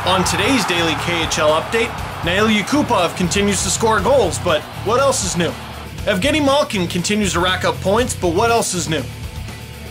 On today's daily KHL update, Yakupov continues to score goals, but what else is new? Evgeny Malkin continues to rack up points, but what else is new?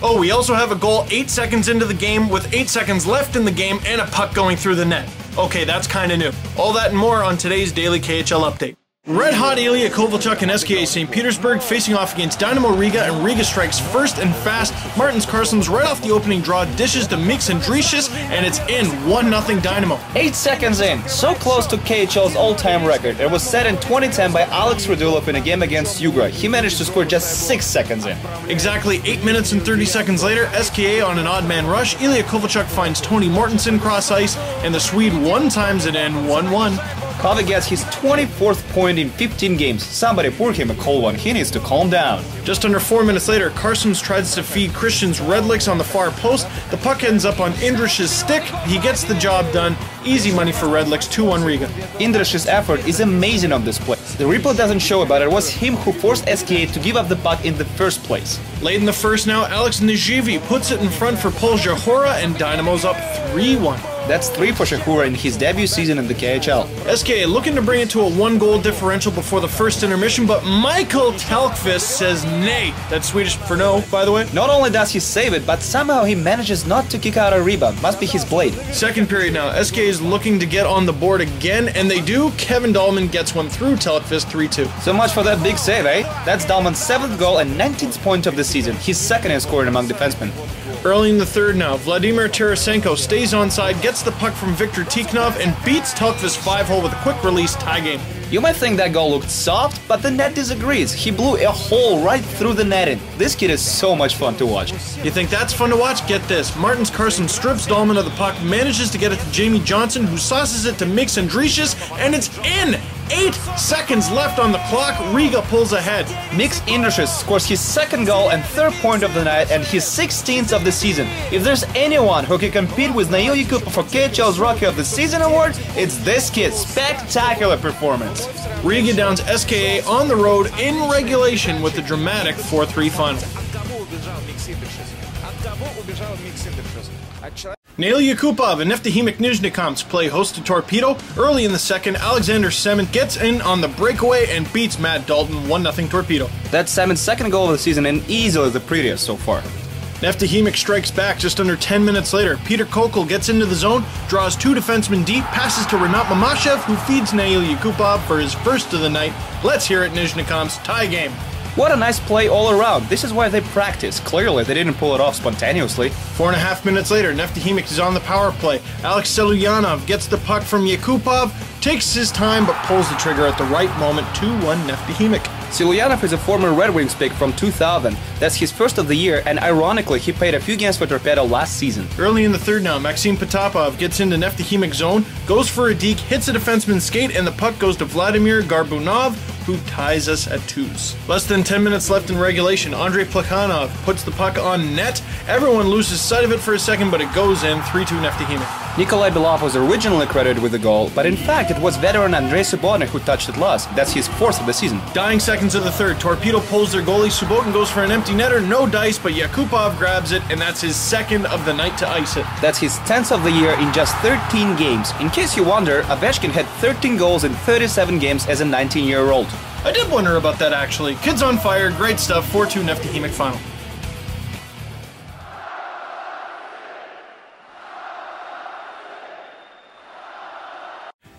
Oh, we also have a goal 8 seconds into the game with 8 seconds left in the game and a puck going through the net. Okay, that's kinda new. All that and more on today's daily KHL update. Red-hot Ilya Kovalchuk and SKA St Petersburg facing off against Dynamo Riga, and Riga strikes first and fast. Martins Karlsson's right off the opening draw dishes to Mix Andricius, and it's in 1-0 Dynamo. 8 seconds in, so close to KHL's all-time record. It was set in 2010 by Alex Radulov in a game against Yugra. He managed to score just 6 seconds in. Exactly 8 minutes and 30 seconds later, SKA on an odd man rush, Ilya Kovalchuk finds Tony Mortensen cross ice, and the Swede one-times it in 1-1. Kovac gets his 24th point in 15 games. Somebody pour him a cold one. He needs to calm down. Just under 4 minutes later, Karlsson tries to feed Christian's Redlicks on the far post. The puck ends up on Indrich's stick. He gets the job done. Easy money for Redlicks, 2-1 Riga. Indrich's effort is amazing on this play. The replay doesn't show it, but it was him who forced SKA to give up the puck in the first place. Late in the first now, Alex Nijivi puts it in front for Paul Jahora, and Dynamo's up 3-1. That's 3 for Shahura in his debut season in the KHL. SKA looking to bring it to a 1-goal differential before the first intermission, but Michael Telkvist says nay. That's Swedish for no, by the way. Not only does he save it, but somehow he manages not to kick out a rebound. Must be his blade. Second period now. SKA is looking to get on the board again, and they do. Kevin Dahlman gets one through Telkvist, 3-2. So much for that big save, eh? That's Dahlman's 7th goal and 19th point of the season. His second in scoring among defensemen. Early in the third now, Vladimir Tarasenko stays onside, gets the puck from Viktor Tikhonov, and beats Telkvist 5-hole with a quick release tie game. You might think that goal looked soft, but the net disagrees. He blew a hole right through the netting. This kid is so much fun to watch. You think that's fun to watch? Get this. Martins Karlsson strips Dahlman of the puck, manages to get it to Jamie Johnson, who sauces it to Mix Andricius, and it's in! 8 seconds left on the clock. Riga pulls ahead. Mix Andricius scores his 2nd goal and 3rd point of the night and his 16th of the season. If there's anyone who can compete with Nail Yakupov for KHL's Rookie of the Season award, it's this kid. Spectacular performance. Riga downs SKA on the road in regulation with the dramatic 4-3 final. Nail Yakupov and Neftahimik Nizhnekamsk play host to Torpedo. Early in the second, Alexander Semin gets in on the breakaway and beats Matt Dalton 1-0 Torpedo. That's Semin's 2nd goal of the season and easily the prettiest so far. Neftahimik strikes back just under 10 minutes later. Peter Kokel gets into the zone, draws 2 defensemen deep, passes to Renat Mamashev, who feeds Nail Yakupov for his first of the night. Let's hear it, Nizhnekamsk tie game. What a nice play all around. This is why they practice. Clearly, they didn't pull it off spontaneously. 4.5 minutes later, Neftahimik is on the power play. Alex Selyanov gets the puck from Yakupov, takes his time but pulls the trigger at the right moment. 2-1 Neftahimik. Selyanov is a former Red Wings pick from 2000. That's his first of the year, and ironically, he played a few games for Torpedo last season. Early in the third now, Maxim Potapov gets into Neftahimik's zone, goes for a deke, hits a defenseman's skate, and the puck goes to Vladimir Garbunov, who ties us at 2s. Less than 10 minutes left in regulation. Andrei Plekhanov puts the puck on net. Everyone loses sight of it for a second, but it goes in. 3-2 Neftahimik. Nikolai Belov was originally credited with the goal, but in fact it was veteran Andrei Subotnik who touched it last. That's his 4th of the season. Dying seconds of the third, Torpedo pulls their goalie. Subotin goes for an empty netter, no dice, but Yakupov grabs it, and that's his 2nd of the night to ice it. That's his 10th of the year in just 13 games. In case you wonder, Ovechkin had 13 goals in 37 games as a 19-year-old. I did wonder about that actually. Kids on fire, great stuff. 4-2 Neftahimik final.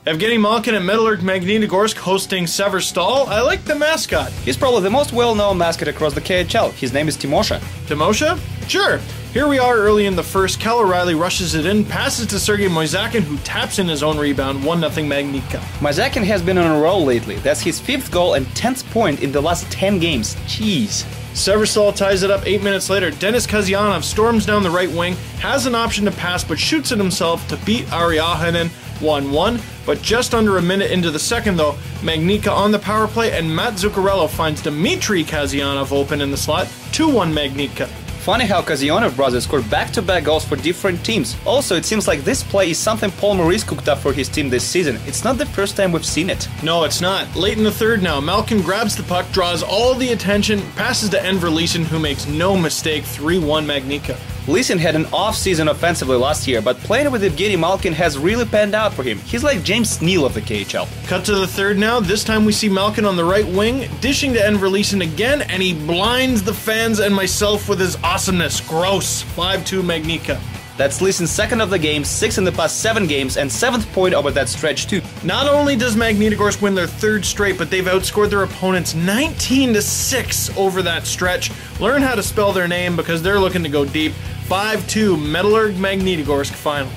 Evgeny Malkin at Metalurg Magnitogorsk hosting Severstal. I like the mascot. He's probably the most well-known mascot across the KHL. His name is Timosha. Timosha? Sure. Here we are early in the first. Cal O'Reilly rushes it in, passes to Sergei Moisakin, who taps in his own rebound. 1-0 Magnitka. Moisakin has been on a roll lately. That's his 5th goal and 10th point in the last 10 games. Jeez. Severstal ties it up 8 minutes later. Denis Kazyanov storms down the right wing, has an option to pass, but shoots it himself to beat Ariahanen 1-1. But just under a minute into the second, though, Magnitka on the power play, and Matt Zuccarello finds Dmitry Kazyanov open in the slot. 2-1 Magnitka. Funny how Kazyanov brothers scored back-to-back goals for different teams. Also, it seems like this play is something Paul Maurice cooked up for his team this season. It's not the first time we've seen it. No, it's not. Late in the third now, Malkin grabs the puck, draws all the attention, passes to Enver Leeson, who makes no mistake. 3-1 Magnitka. Lysin had an off-season offensively last year, but playing with Evgeny Malkin has really panned out for him. He's like James Neal of the KHL. Cut to the third now. This time we see Malkin on the right wing, dishing to Enver Lysin again, and he blinds the fans and myself with his awesomeness. Gross. 5-2 Magnica. That's Lysin's second of the game, 6 in the past 7 games, and 7th point over that stretch too. Not only does Magnitogorsk win their third straight, but they've outscored their opponents 19-6 over that stretch. Learn how to spell their name because they're looking to go deep. 5-2 Metalurg Magnitogorsk final.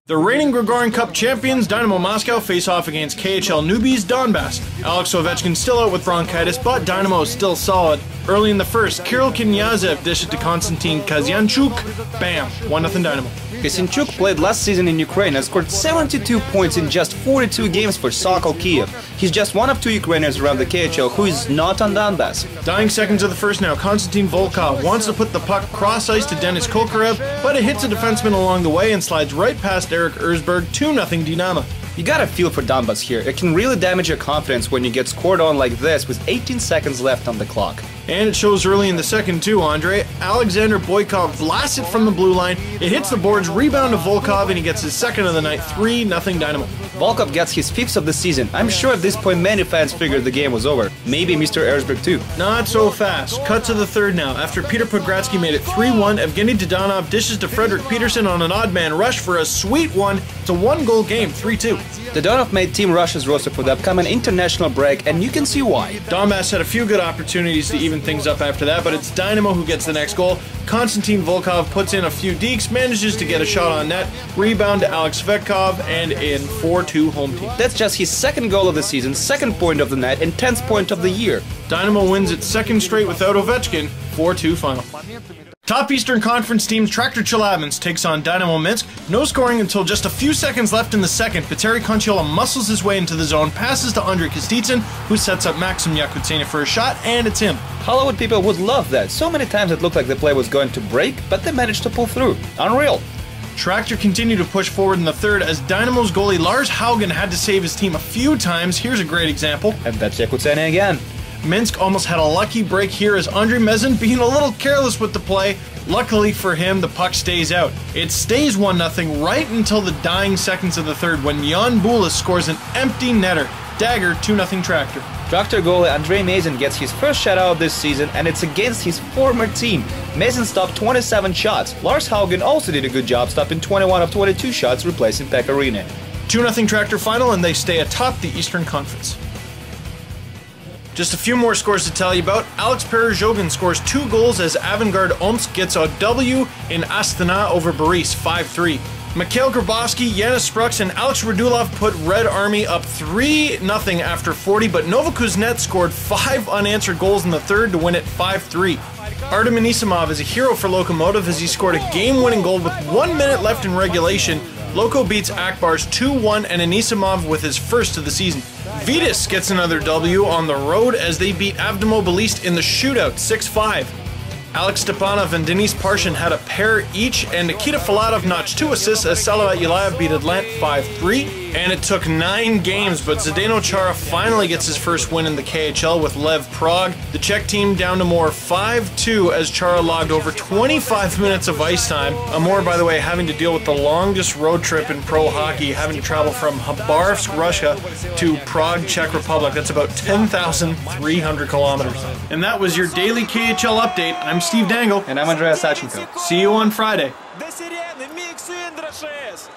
The reigning Gagarin Cup champions Dynamo Moscow face off against KHL newbies Donbass. Alex Ovechkin still out with bronchitis, but Dynamo is still solid. Early in the first, Kirill Knyazev dished it to Konstantin Kazanchuk. Bam! 1-0 Dynamo. Kazanchuk played last season in Ukraine and scored 72 points in just 42 games for Sokol Kiev. He's just one of 2 Ukrainians around the KHL who is not on Donbass. Dying seconds of the first now, Konstantin Volkov wants to put the puck cross-ice to Denis Kokarev, but it hits a defenseman along the way and slides right past Eric Erzberg. 2-0 Dynamo. You gotta feel for Donbass here. It can really damage your confidence when you get scored on like this with 18 seconds left on the clock. And it shows early in the second too, Andre. Alexander Boykov blasts it from the blue line. It hits the boards, rebound to Volkov, and he gets his second of the night. 3-0 Dynamo. Volkov gets his 5th of the season. I'm sure at this point many fans figured the game was over. Maybe Mr. Erzberg too. Not so fast. Cut to the third now. After Peter Pogradsky made it 3-1, Evgeny Dodonov dishes to Frederick Peterson on an odd man rush for a sweet one. It's a 1-goal game, 3-2. Dodonov made Team Russia's roster for the upcoming international break, and you can see why. Donbass had a few good opportunities to even things up after that, but it's Dynamo who gets the next goal. Konstantin Volkov puts in a few dekes, manages to get a shot on net, rebound to Alex Svetkov, and in 4-2 home team. That's just his 2nd goal of the season, 2nd point of the night, and 10th point of the year. Dynamo wins its 2nd straight without Ovechkin, 4-2 final. Top Eastern Conference team Tractor Chelyabinsk takes on Dynamo Minsk. No scoring until just a few seconds left in the second. Petteri Conciola muscles his way into the zone, passes to Andrei Kostitsyn, who sets up Maxim Yakutsenia for a shot, and it's him. Hollywood people would love that. So many times it looked like the play was going to break, but they managed to pull through. Unreal. Tractor continued to push forward in the third as Dynamo's goalie Lars Haugen had to save his team a few times. Here's a great example. And that's Yakutsenia again. Minsk almost had a lucky break here as Andrei Mezin being a little careless with the play. Luckily for him, the puck stays out. It stays 1-0 right until the dying seconds of the third when Jan Bulis scores an empty netter. Dagger, 2-0 Tractor. Tractor goalie Andrei Mezin gets his first shutout of this season, and it's against his former team. Mezin stopped 27 shots. Lars Haugen also did a good job stopping 21 of 22 shots, replacing Pekarine. 2-0 Tractor final, and they stay atop the Eastern Conference. Just a few more scores to tell you about. Alex Perezhogin scores 2 goals as Avangard Omsk gets a W in Astana over Boris, 5-3. Mikhail Grabowski, Yanis Sprux, and Alex Radulov put Red Army up 3-0 after 40, but Novokuznets scored 5 unanswered goals in the third to win it 5-3. Artem Anisimov is a hero for Lokomotiv as he scored a game-winning goal with 1 minute left in regulation. Loko beats Akbars 2-1 and Anisimov with his first of the season. Vitas gets another W on the road as they beat Avdomobilist in the shootout 6-5. Alex Stepanov and Denis Parshin had a pair each, and Nikita Filatov notched 2 assists as Salavat Yelayev beat Atlant 5-3. And it took 9 games, but Zdeno Chara finally gets his first win in the KHL with Lev Prague. The Czech team down to Amur 5-2 as Chara logged over 25 minutes of ice time. Amur, by the way, having to deal with the longest road trip in pro hockey, having to travel from Khabarovsk, Russia to Prague, Czech Republic. That's about 10,300 kilometers. And that was your daily KHL update. I'm Steve Dangle. And I'm Andreas Sachenko. See you on Friday.